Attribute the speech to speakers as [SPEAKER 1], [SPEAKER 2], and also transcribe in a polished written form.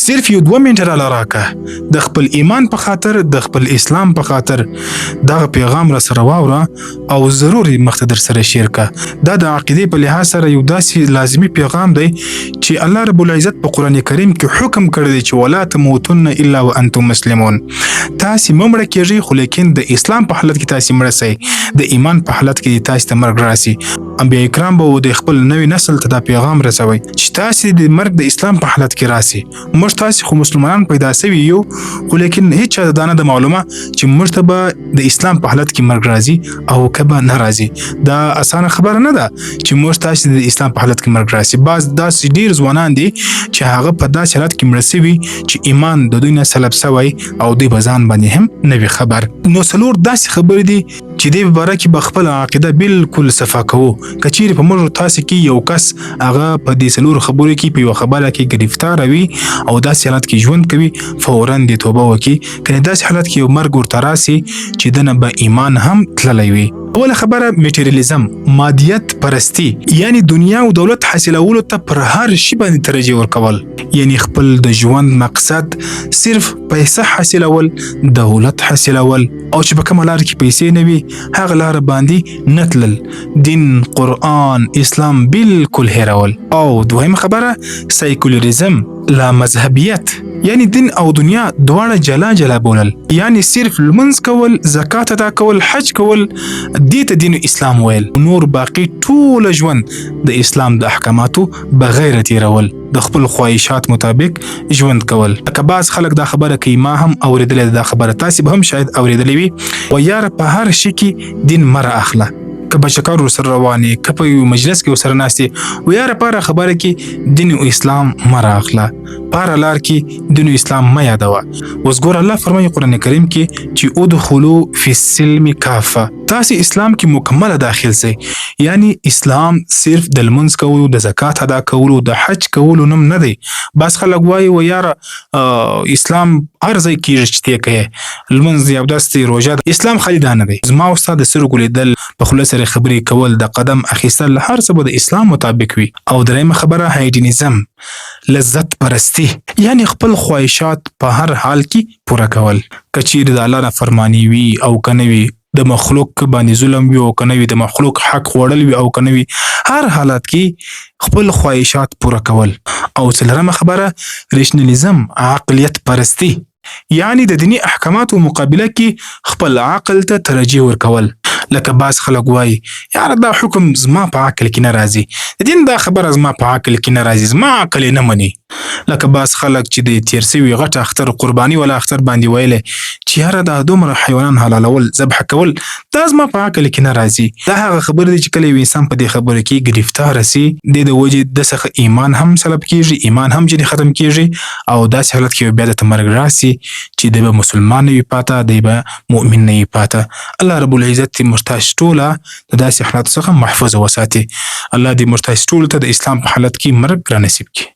[SPEAKER 1] صرف یو 2 منټه را راکه د خپل ایمان په خاطر د خپل اسلام په خاطر دغه پیغام را سره واوره او ضروري مخته در سره شیر کا. دا د عقیدې په لحاظ سره یو داسې لازمي پیغام دی چې الله رب العزت په قرآن کریم کې حکم کړی دی چې ولا تموتن الا وانتم مسلمون. تاسې مړه کېږئ خو لیکن د اسلام په حالت کې تاسې مړه سئ، د ایمان په حالت کې تاسې ته مرګ راسي. انبیاء کرام به د خپل نوي نسل ته دا پیغام رسوي چې تاسې د مرګ د اسلام په حالت کې راسي. موږ تاسې خو مسلمانان پیدا سوي یو خو لیکن هیڅ چا دا نه ده معلومه چې موږ ته به د اسلام په حالت کې مرګ راځي او که به نه راځي. دا اسانه خبره نه ده چې موږ تاسې د اسلام په حالت کې مرګ راسي. بعض داسې ډیر ځوانان دي چې هغه په داسې حالت کې مړه سوي چې ایمان د دوی نه سلب سوی او دوی په ځان باندې هم نه وي خبر. نو څلور داسې خبرې دي چې دې باره کې به خپل عقیده بالکل صفا کوو. که چیرې په موږ تاسې کې یو کس هغه په دې څلورو خبرو کې په یوه خبره کې ګرفتاره وي او داسې حالت کې ژوند کوي، فوراً دې توبه وکړي. که داسې حالت کې یو مرګ ورته راسي چې دنه به ایمان هم تللی وي. اوله خبره میټریالیزم، مادیت پرستی، یعنی دنیا او دولت حاصلولو ته پر هر شي باندې ترجیح ورکول، یعنی خپل د ژوند مقصد صرف پیسه حاصلول، دولت حاصلول، او چې په کومه لار کې پیسې نه وي هغه لار باندې نه تلل، دین، قرآن، اسلام بالکل هیرول. او دویم خبره سیکولریزم، لا مذهبیت، یعنی دین او دنیا دواړه جلا جلا بولل، یعنی صرف لمونځ کول، زکات ادا کول، حج کول، دې ته دین اسلام ویل. نور باقی ټول ژوند د اسلام د احکاماتو بغیر تیرول، د خپل خواهشات مطابق ژوند کول. که بعض خلک دا خبره کوي، ما هم اورېدلې دا خبره، تاسې به هم شاید اورېدلې وي، و یاره په هر شي کې دین مه اخله. که په چکر ورسره روانې، که په یو مجلس کې ورسره ناستې، و یاره په هره خبره کې دین اسلام مه رااخله، په هره لار کې دین اسلام مه یادوه. اوس ګوره الله فرمایي قرآن کریم کې چې ادخلوا فی السلم کافه، تاسې اسلام کې مکمله داخل سئ. یعنی اسلام صرف د لمونځ کولو، د زکات ادا کولو، د حج کولو نوم نه دی. بعض خلک وایي و یاره اسلام هر ځای کېږي چې تی کوې، لمونځ، اودس دی، روژه ده. اسلام خالي دا نه دی. زما او ستا د سترګو لیدل، په خوله سره خبرې کول، د قدم اخیستل، هر څه به د اسلام مطابق وي. او دریمه خبره هایډینیزم، لذت پرستی، یعنی خپل خواهشات په هر حال کې پوره کول. که چیرې د الله نافرماني وي او که نه وي، د مخلوق باندې ظلم وي او که نه وي، د مخلوق حق خوړل وي او که نه وي، هر حالت کې خپل خواهشات پوره کول. او څلورمه خبره ریشنالیزم، عقلیت پرستی، یعنی د دینی احکاماتو مقابله کې خپل عقل ته ترجیح ورکول. لکه بعض خلک وایي یاره دا حکم زما په عقل کې نه راځي، د دین دا خبره زما په عقل کې نه راځي، زما عقل یې نه مني. لکه بعض خلک چې د تیر سوي غټ اختر قرباني ولا اختر باندې ویلی چې یاره دا دومره حیوانان حلالول، ذبح کول، دا زما په عقل کې نه راځي. دا هغه خبره دی چې کله یو انسان په دې خبره کې ګرفتاره سي، د وجې د څخه ایمان هم سلب کېږي، ایمان هم ځینې ختم کېږي، او داسې حالت کې بیا درته مرګ راسي چې دی به مسلمان نه وي پاته، دی به مؤمن نه وي پاته. الله رب العزت دې موږ تاسې ټوله د داسې حالاتو څخه محفوظ وساتي. الله دې موږ تاسې ټولو ته د اسلام په حالت کې مرګ را نصیب کړي.